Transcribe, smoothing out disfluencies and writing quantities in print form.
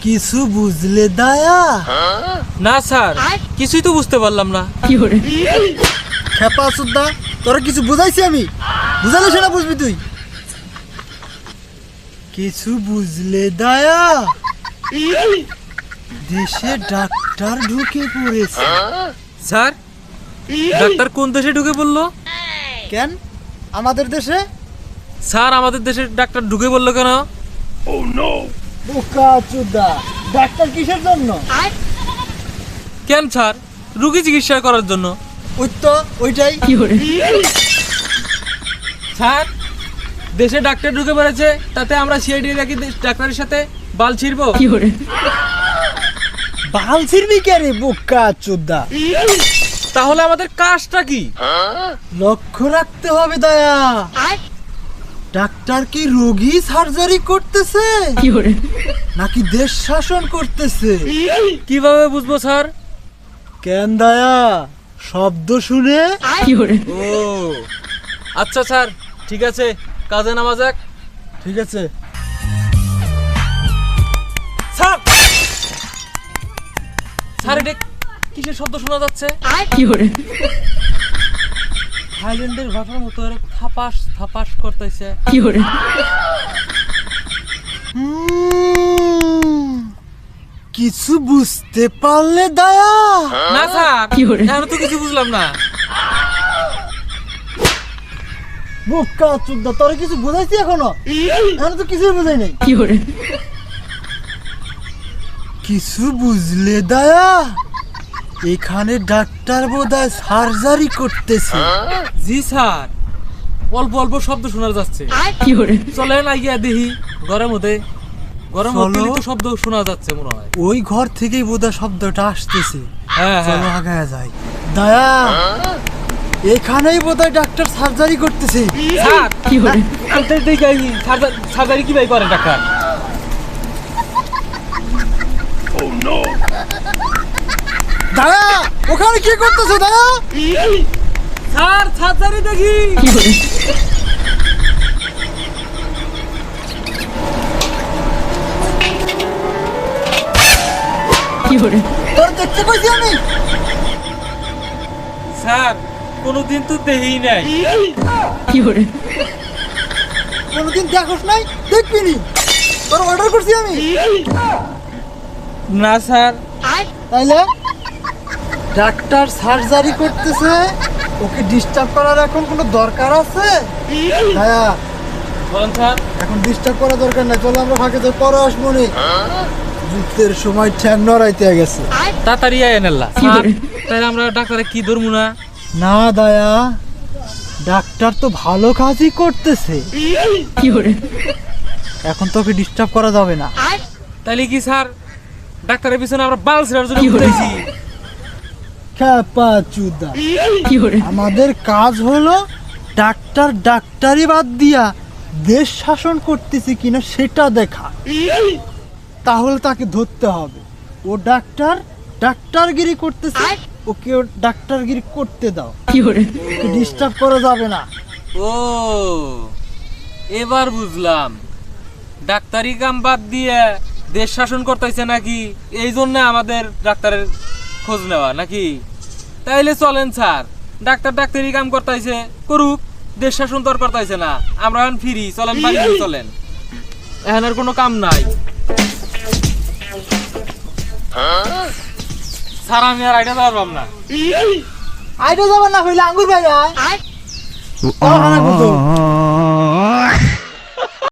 কিছু বুঝলে দায়া? না স্যার, কিছুই তো বুঝতে পারলাম না। খেপা সুদ্দা, তোরা কিছু বুঝাইছি আমি? বুঝালে সেটা বুঝবি তুই। কিছু বুঝলে দায়া? দেশে ডাক্তার ঢুকে পড়েছে। স্যার, ডাক্তার কোন দেশে ঢুকে পড়লো? কেন আমাদের দেশে? স্যার, আমাদের দেশে ডাক্তার ঢুকে পড়লো কেন? বোকা চুদা, ডাক্তার কিসের জন্য? কেন স্যার? রুগী চিকিৎসা করার জন্য। ওই তো ওইটাই। স্যার, দেশে ডাক্তার ঢুকে পড়েছে, তাতে আমরা সিআইডি রাখি ডাক্তারের সাথে বাল ছিড়বো? বাল ছিড়বি কে রে বোকা চুদা? তাহলে আমাদের কাজটা কি? লক্ষ্য রাখতে হবে দয়া। ডাক্তার কি রোগী সার্জারি করতেছে নাকি দেশ শাসন করতেছে? কিভাবে বুঝবো স্যার? কেন দয়া, শব্দ শুনে? ও আচ্ছা স্যার, ঠিক আছে, কাজে নামা যাক। ঠিক আছে। স্যার, স্যার, এটা কিসের শব্দ শোনা যাচ্ছে? থাইল্যান্ডের ভাষার মতো এরকম থাপাস থাপাস করতেছে। কিছু বুঝতে পারলে দয়া? না স্যার, আমি তো কিছু বুঝলাম না। বোকা চুদা, তোরে কিছু বুঝাইছি এখনো? আমি তো কিছুই বুঝাই নাই। কিছু বুঝলে দয়া? এখানে ডাক্তার বোধহয় সার্জারি করতেছে। জি স্যার, অল্প অল্প শব্দ শোনা যাচ্ছে। চলেন আইয়া দেখি ঘরের মধ্যে। ঘরের মধ্যে তো শব্দ শোনা যাচ্ছে মনে হয়। ওই ঘর থেকেই বোধহয় শব্দটা আসতেছে। হ্যাঁ চলো হ্যাঁ, আগায়া যাই। দয়া, এখানেই বোধহয় ডাক্তার সার্জারি করতেছে। স্যার, সার্জারি কিভাবে করে ডাক্তার? দয়া, ওখানে কি করতেছে দয়া? স্যার, সার্জারি দেখি। তোর দেখতে কইছি আমি? স্যার, কোনোদিন তো দেখি নাই। কোনদিন দেখোস নাই? দেখবি নি? তোর অর্ডার করছি আমি? না স্যার। তাইলে ডাক্তার সার্জারি করতেছে, ওকে ডিস্টার্ব করার এখন কোনো দরকার আছে? দয়া, বলেন স্যার। এখন ডিস্টার্ব করার দরকার নাই। চলো আমরা ফাঁকে যাই, পরে আসবো নি। যুদ্ধের সময় ঠ্যাং নড়াইতে গেছে। তাড়াতাড়ি আয়েন আল্লাহ। তাহলে আমরা ডাক্তারে কি ধরবো না? না দয়া, ডাক্তার তো ভালো কাজই করতেছে, এখন তোকে ডিস্টার্ব করা যাবে না। তাহলে কি স্যার, ডাক্তারের পিছনে আমরা বাল ছিড়ার জন্য ঘুরেছি? খেপা চুদা, আমাদের কাজ হলো ডাক্তার ডাক্তারি বাদ দিয়া দেশ শাসন করতেছে কিনা সেটা দেখা। তাহলে তাকে ধরতে হবে। ও ডাক্তার ডাক্তারগিরি করতেছে, ওকে ও ডাক্তারগিরি করতে দাও। ওকে ডিস্টার্ব করা যাবে না। ও, এবার বুঝলাম। ডাক্তারি কাম বাদ দিয়ে দেশ শাসন করতেছে নাকি, এই জন্য আমাদের ডাক্তারের খোঁজ নেওয়া নাকি? তাইলে চলেন স্যার, ডাক্তার ডাক্তারি কাম করতেছে করুক, দেশ শাসন তো আর করতেছে না। আমরা এখন ফিরি, চলেন বাড়ি চলেন, এখন আর কোনো কাম নাই। স্যার, আমি আর আইডিয়া পারলাম না। আইডা যাবে না হইলে আঙ্গুর ভাই